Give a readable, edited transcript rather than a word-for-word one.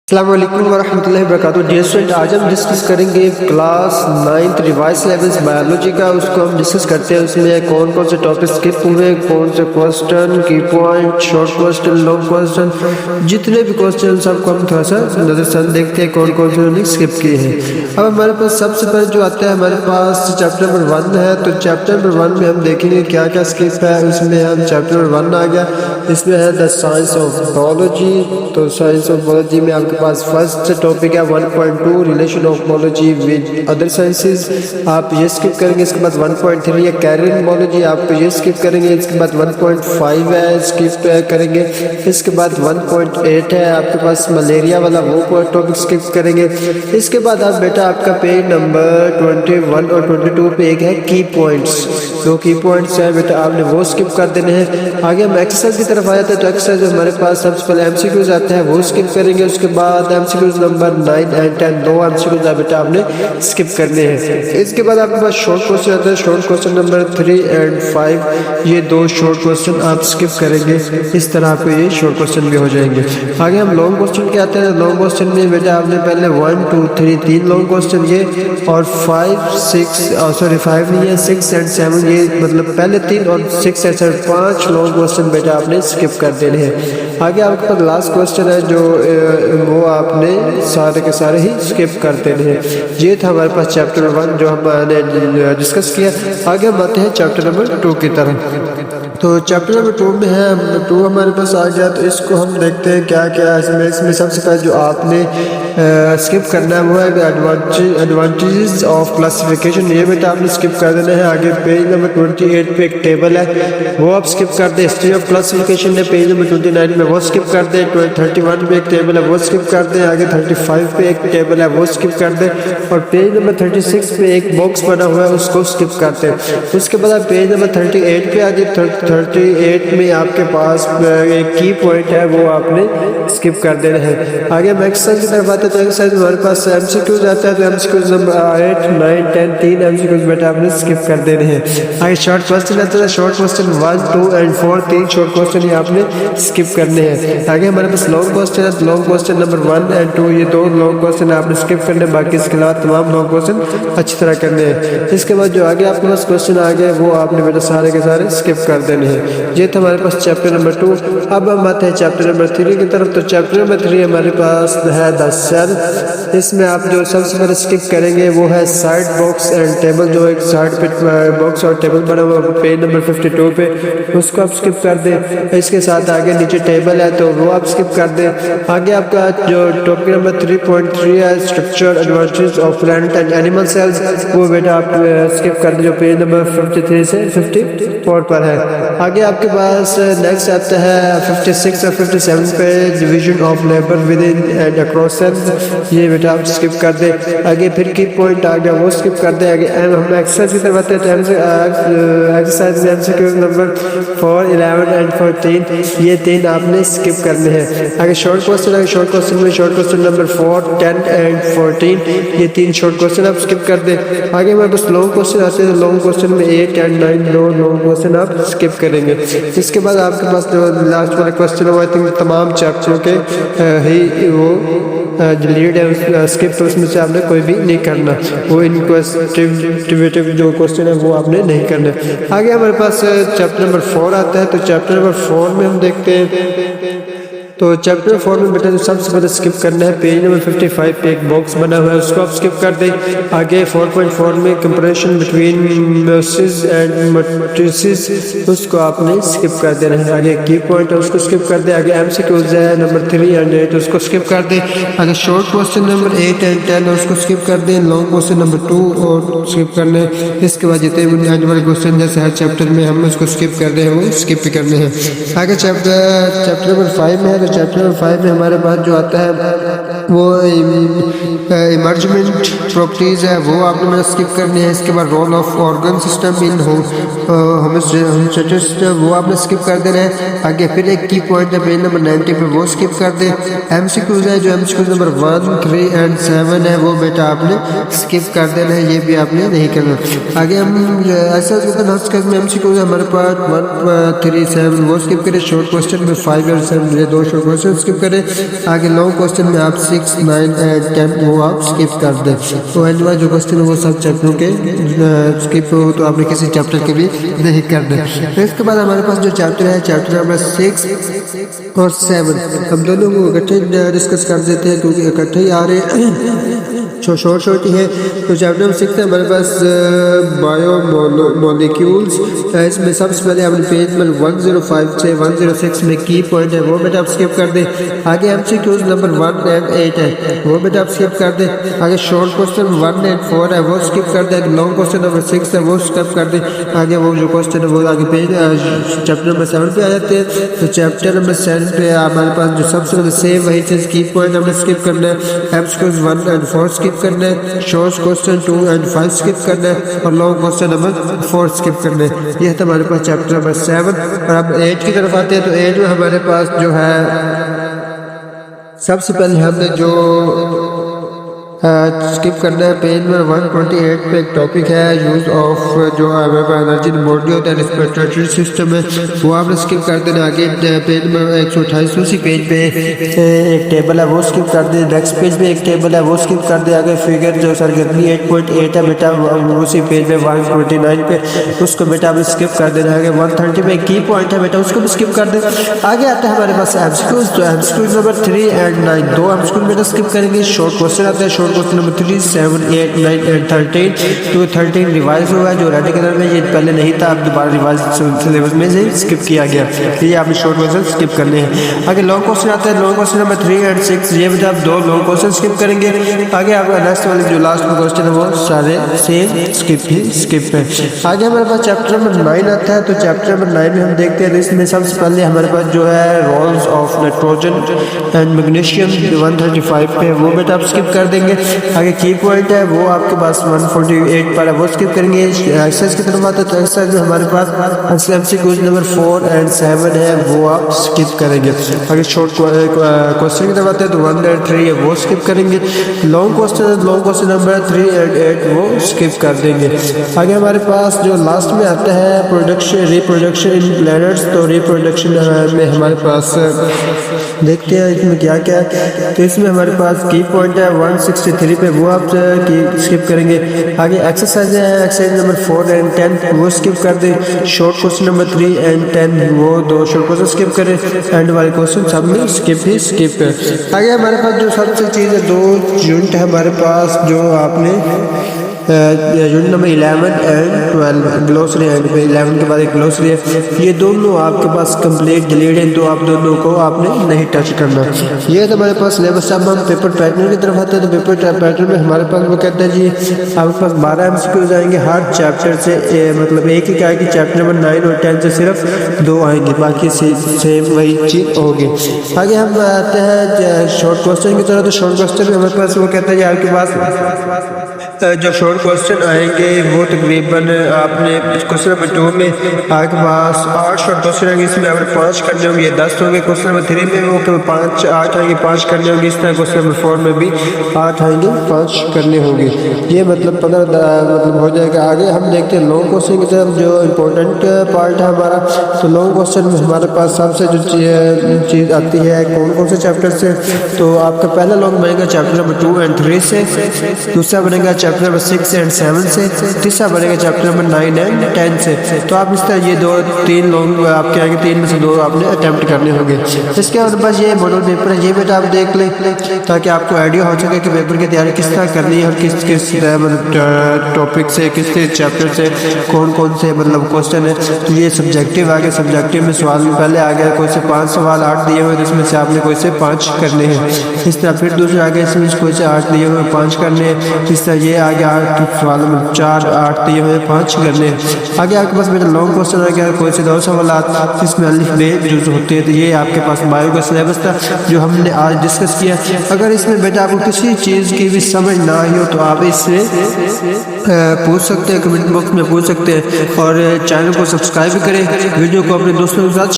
अस्सलाम वालेकुम वरहमतुल्लाहि वबरकातुहू। डियर स्टूडेंट, आज हम डिस्कस करेंगे class 9th revise levels biology का। उसको हम डिस्कस करते हैं। उसमें कौन कौन से टॉपिक स्किप हुए, कौन से क्वेश्चन, की point, short question, long question, जितने भी क्वेश्चन सबको हम थोड़ा सा नजरसन देखते हैं कौन कौन से उन्होंने स्किप किए हैं। अब हमारे पास सबसे पहले जो आता है हमारे पास चैप्टर नंबर 1 है। तो चैप्टर नंबर 1 में हम देखेंगे क्या क्या स्किप है। उसमें हम चैप्टर नंबर 1 आ गया, इसमें है द साइंस ऑफ बायोलॉजी। तो साइंस ऑफ बायोलॉजी में आपके पास फर्स्ट टॉपिक है 1.2 relation of biology with other sciences, आप ये स्किप करेंगे। इसके बाद 1.3 है कैरियर बायोलॉजी, आप ये स्किप करेंगे। इसके बाद 1.5 है स्किप करेंगे। इसके बाद 1.8 है आपके पास मलेरिया वाला, वो टॉपिक स्किप करेंगे। इसके बाद आप बेटा आपका पेज नंबर 21 और 22 पे एक है की पॉइंट्स, दो की पॉइंट्स है बेटा, आपने वो स्किप कर देने हैं। आगे हम एक्सरसाइज की तरफ आ जाते हैं। तो एक्सरसाइज हमारे पास सबसे पहले एमसीक्यूज आते हैं, वो स्किप करेंगे। उसके बाद एमसीक्यूज नंबर 9 एंड 10, दो एमसीक्यूज बेटा आपने स्किप करने हैं। इसके बाद आपके पास शॉर्ट क्वेश्चन आते हैं, शॉर्ट क्वेश्चन नंबर 3 एंड 5, ये दो शॉर्ट क्वेश्चन आप स्किप करेंगे। इस तरह आपको ये शॉर्ट क्वेश्चन भी हो जाएंगे। आगे हम लॉन्ग क्वेश्चन के आते हैं। लॉन्ग क्वेश्चन में बेटा आपने पहले 1 2 3 तीन लॉन्ग क्वेश्चन ये, और 5 नहीं है 6 एंड 7, ये मतलब पहले 3 और 6 एंड 7 5 लॉन्ग क्वेश्चन बेटा आपने स्किप कर देने हैं। आगे आपके पास लास्ट क्वेश्चन है जो वो आपने सारे के सारे ही स्किप कर देने हैं। ये था हमारे पास चैप्टर 1 जो हमने डिस्कस किया। आगे हम आते हैं चैप्टर नंबर 2 की तरफ। तो चैप्टर नंबर 2 में है, 2 हमारे पास आ गया। तो इसको हम देखते हैं क्या क्या है इसमें सबसे पहले जो आपने स्किप करना है वो है एडवांटेजेस ऑफ क्लासिफिकेशन, ये बेटा आपने स्किप कर देना है। आगे पेज नंबर 28 पे एक टेबल है, वो आप स्किप कर दें। हिस्ट्री ऑफ क्लासिफिकेशन है पेज नंबर 29 में, वो स्किप कर दें। 31 पे एक टेबल है, वो स्किप कर दें। आगे 35 पे एक टेबल है, वो स्किप कर दें। और पेज नंबर 36 पे एक बॉक्स बना हुआ है, उसको स्किप कर दें। उसके बाद आप पेज नंबर 38 पे आ जाए। 38 में आपके पास एक की पॉइंट है, वो आपने स्किप कर देना है। आगे हम एक्सरसाइज की तरफ आते हैं। तो एक्सरसाइज हमारे पास एमसीक्यूज आता है। तो एमसीक्यूज नंबर 8 9 10 तीन एमसीक्यूज बेटा आपने स्किप कर देने हैं। आगे शॉर्ट क्वेश्चन आता है। शॉर्ट क्वेश्चन 1 2 एंड 4 तीन शॉर्ट क्वेश्चन ये आपने स्किप करने हैं। आगे हमारे पास लॉन्ग क्वेश्चन है। लॉन्ग क्वेश्चन नंबर 1 एंड 2, ये दो लॉन्ग क्वेश्चन आपने स्किप करने हैं। बाकी इसके अलावा तमाम लॉन्ग क्वेश्चन अच्छी तरह करने हैं। इसके बाद जो आगे आपके पास क्वेश्चन आ गए वो आपने बेटा सारे के सारे स्किप कर देने हैं। ये था हमारे पास चैप्टर नंबर 2। अब हम आते हैं चैप्टर नंबर 3 की तरफ। तो चैप्टर नंबर 3 हमारे पास है द सेल। इसमें आप जो सबसे पहले स्किप करेंगे वो है साइड बॉक्स एंड टेबल, जो एक साइड पे बॉक्स और टेबल बना हुआ पेज नंबर 52 पे, उसको आप स्किप कर दें। इसके साथ आगे नीचे टेबल है तो वो आप स्किप कर दें। आगे आपका जो टॉपिक नंबर 3.3 है structure advantage of plant and animal cells, वो बेटा आप स्किप कर दें, जो पेज नंबर 53 से 54 पर है। आगे आपके पास नेक्स्ट आता है 56 और 57 पे division of labour within and across cells, ये बेटा आप स्किप कर दे। आगे फिर की पॉइंट आ गया, वो स्किप कर दे। आगे हम एक्सरसाइज की तरफ आते हैं। तो एक्सरसाइज में एमसीक्यू नंबर 4 11 एंड 14 ये तीन आपने स्किप करने हैं। आगे शॉर्ट क्वेश्चन है। शॉर्ट क्वेश्चन में शॉर्ट क्वेश्चन नंबर 4 10 एंड 14 ये तीन शॉर्ट क्वेश्चन आप स्किप कर दे। आगे हमारे पास लॉन्ग क्वेश्चन आते हैं। लॉन्ग क्वेश्चन में 8 एंड 9 दो लॉन्ग क्वेश्चन आप स्किप करेंगे। इसके बाद आपके पास जो लास्ट वाला क्वेश्चन है वो आई थिंक तमाम चैप्टरों के ही वो जो लीड है स्किप, तो उसमें से आपने कोई भी नहीं करना। वो इनक्वेस्टिव जो क्वेश्चन है वो आपने नहीं करना। आगे हमारे पास चैप्टर नंबर 4 आता है। तो चैप्टर नंबर 4 में हम देखते हैं। तो चैप्टर 4 में बेटा जो सबसे पहले स्किप करना है पेज नंबर 55 पे एक बॉक्स बना हुआ है, उसको आप स्किप कर दें। आगे 4.4 में comparison between meiosis and mitosis, उसको आपने स्किप कर देना है। आगे की पॉइंट है उसको स्किप कर दें। आगे एमसीक्यूज है नंबर 3 एंड 8, उसको स्किप कर दें। आगे शॉर्ट क्वेश्चन नंबर 8 एंड 10 उसको स्किप कर दें। लॉन्ग क्वेश्चन नंबर 2 और स्किप करने। इसके बाद जितने बुनियादी वाले क्वेश्चन जैसे हर चैप्टर में हम उसको स्किप कर रहे हैं वो स्किप भी करने हैं। आगे चैप्टर नंबर 5 में है। तो चैप्टर नंबर 5 में हमारे पास जो आता है वो इमर्जमेंट प्रॉपर्टीज है, वो आपने मेरा स्किप करनी है। इसके बाद role of organ system in homeostasis, वो आपने स्किप कर देना है। आगे फिर एक की पॉइंट है पेज नंबर 90 पे, वो स्किप कर दे। एमसीक्यूज है जो एमसीक्यूज नंबर 1 3 एंड 7 है वो बेटा आपने स्किप कर देना है, ये भी आपने नहीं करना। आगे हम ऐसा में एमसीक्यूज है हमारे पास 1 3 7 वो स्किप करें। शॉर्ट क्वेश्चन में 5 और 7 ये दो शॉर्ट क्वेश्चन स्किप करें। आगे लॉन्ग क्वेश्चन में आप 6, 9 एंड 10 वो आप स्किप कर दें। तो एंड वाला जो क्वेश्चन है वो सब चैप्टरों के स्किप हो तो आपने किसी चैप्टर के भी नहीं करना। तो इसके बाद हमारे पास जो चैप्टर है चैप्टर नंबर 6 और 7 हम दोनों को इकट्ठे डिस्कस कर देते हैं क्योंकि इकट्ठे ही आ रहे हैं, शॉर्ट ही है। तो चैप्टर नंबर 6 है हमारे पास बायो मॉलिक्यूल्स। इसमें सबसे पहले हमने पेज नंबर 105 से 106 में की पॉइंट है वो बेटा आप स्किप कर दें। आगे MCQs नंबर 1 एंड 8 है वो बेटा आप स्किप कर दें। आगे शॉर्ट क्वेश्चन 1 एंड 4 है वो स्किप कर दें। लॉन्ग क्वेश्चन नंबर 6 है वो स्किप कर दें। आगे वो जो क्वेश्चन है वो आगे पेज चैप्टर नंबर 7 पे आ जाते हैं। तो चैप्टर नंबर 7 पे हमारे पास जो सबसे पहले सेम वही चीज़ की पॉइंट हमने स्किप करना है। MCQs 1 एंड 4 स्किप करना है, शॉर्ट क्वेश्चन 2 एंड 5 स्किप करना है और लॉन्ग क्वेश्चन नंबर 4 स्किप करना है। ये है हमारे पास चैप्टर नंबर 7। और अब 8 की तरफ आते हैं। तो 8 में हमारे पास जो है सबसे पहले हमने जो स्किप करना है पेज नंबर 128 पे एक टॉपिक है यूज़ ऑफ जो एनर्जी बॉडी होता है रेस्पिरेटरी सिस्टम है वो आपने स्किप कर देना। आगे पेज नंबर 128 उसी पेज पे एक टेबल है वो स्किप कर दे। नेक्स्ट पेज पे एक टेबल है वो स्किप कर दे। आगे फिगर जो सरगर्मी 8.8 है बेटा उसी पेज पे 129 पे उसको बेटा आप स्किप कर देना। आगे 130 पे की पॉइंट है बेटा उसको भी स्किप कर दे। आगे आता है हमारे पास MCQs। तो MCQs नंबर 3 एंड 9 दो MCQs बेटा स्किप करेंगे। शॉर्ट क्वेश्चन आता है क्वेश्चन नंबर 3, 7, 8, 9 एंड 13। तो 13 रिवाइज हुआ है जो रेड कलर में ये पहले नहीं था अब दोबारा रिवाइज सिलेबस में से स्किप किया गया। ये आपने शॉर्ट क्वेश्चन स्किप करने हैं। आगे लॉन्ग क्वेश्चन आता है। लॉन्ग क्वेश्चन नंबर 3 एंड 6 ये बेटा आप दो लॉन्ग क्वेश्चन स्किप करेंगे। आगे आपका नेक्स्ट वाले जो लास्ट में क्वेश्चन है वो सारे सेम स्किप है। आगे हमारे पास चैप्टर नंबर 9 आता है। तो चैप्टर नंबर 9 में हम देखते हैं इसमें सबसे पहले हमारे पास जो है roles of nitrogen and magnesium 135 पे वो बेटा आप स्किप कर देंगे। आगे की पॉइंट है वो आपके पास 148 पर है वो स्किप करेंगे। एक्सरसाइज की तरफ आते हैं। तो एक्सरसाइज में हमारे पास MCQs नंबर 4 एंड 7 है वो आप स्किप करेंगे। आगे शॉर्ट क्वेश्चन की तरफ आते हैं। तो 1 एंड 3 है वो स्किप करेंगे। लॉन्ग क्वेश्चन नंबर 3 एंड 8 वो स्किप कर देंगे। आगे हमारे पास जो लास्ट में आता है रिप्रोडक्शन इन प्लैनेट्स। तो रिप्रोडक्शन में हमारे पास देखते हैं इसमें क्या क्या है। तो इसमें हमारे पास की पॉइंट है 163 पे वो आप स्किप करेंगे। आगे एक्सरसाइज है एक्सरसाइज नंबर 4 एंड 10 वो स्किप कर दें। शॉर्ट क्वेश्चन नंबर 3 एंड 10 वो दो शॉर्ट क्वेश्चन स्किप करें। एंड वाले क्वेश्चन सब में स्किप है। आगे हमारे पास जो सबसे चीज़ है 2 यूनिट है हमारे पास जो आपने unit number 11 and 12 glossary and 11 के बाद एक ग्लोसरी है। ये दोनों आपके पास कंप्लीट डिलीट है तो आप दोनों को आपने नहीं टच करना। ये है हमारे पास सिलेबस। अब हम पेपर पैटर्न की तरफ आते हैं। तो पेपर पैटर्न में हमारे पास वो कहते हैं जी आपके पास 12 MCQs आएंगे हर चैप्टर से। मतलब एक ही आएगी चैप्टर नंबर 9 और 10 से सिर्फ 2 आएंगे बाकी सेम वही चीज़ होगी। आगे हम आते हैं शॉर्ट क्वेश्चन की तरफ। तो शॉर्ट क्वेश्चन में हमारे पास वो कहते हैं जी आपके पास जो शॉर्ट क्वेश्चन आएंगे वो तकरीबन आपने क्वेश्चन नंबर 2 में आपके पास 8 शॉर्ट क्वेश्चन आएंगे। इसमें आपने 5 करने होंगे 10 होंगे। क्वेश्चन नंबर 3 में वो 8 आएंगे 5 करने होंगे। इस तरह क्वेश्चन नंबर 4 में भी 8 आएंगे 5 करने होंगे। ये मतलब 15 मतलब हो जाएगा। आगे हम देखते हैं लॉन्ग क्वेश्चन की तरफ जो इम्पोर्टेंट पार्ट है हमारा। तो लॉन्ग क्वेश्चन में हमारे पास सबसे जो चीज़ आती है कौन से चैप्टर से। तो आपका पहला लॉन्ग बनेगा चैप्टर नंबर 2 एंड 3 से। दूसरा बनेगा चैप्टर नंबर 6 एंड 7 से। तीसरा बनेगा चैप्टर नंबर 9 एंड 10 से। तो आप इस तरह ये 2-3 लॉन्ग आपके आगे 3 में से 2 आपने अटेम्प्ट करने होंगे। इसके बाद बस ये मॉडल पेपर है ये बेटा आप देख लें ताकि आपको आइडिया हो सके कि पेपर की तैयारी किस तरह करनी है और किस मतलब टॉपिक से किस चैप्टर से कौन से मतलब क्वेश्चन है। तो ये सब्जेक्टिव आगे सब्जेक्टिव में सवाल में पहले आ गया कोई से 5 सवाल 8 दिए हुए जिसमें से आपने कोई से 5 करने हैं। इस तरह फिर दूसरे आगे इसमें कोई से 8 दिए हुए 5 करने हैं। इस तरह ये आगे 8 सवाल में 4 8 दिए हुए 5 करने हैं। आगे आपके पास बेटा लॉन्ग क्वेश्चन आ गया कोई से 2 सवाल इसमें अलिफ बे जो होते हैं। तो ये आपके पास बायो का सिलेबस था जो हमने आज डिस्कस किया। अगर इसमें बेटा आपको किसी चीज़ की भी समझ ना आई हो तो आप इससे पूछ सकते हैं, कमेंट बॉक्स में पूछ सकते हैं। और चैनल को सब्सक्राइब भी करें, वीडियो को अपने दोस्तों के साथ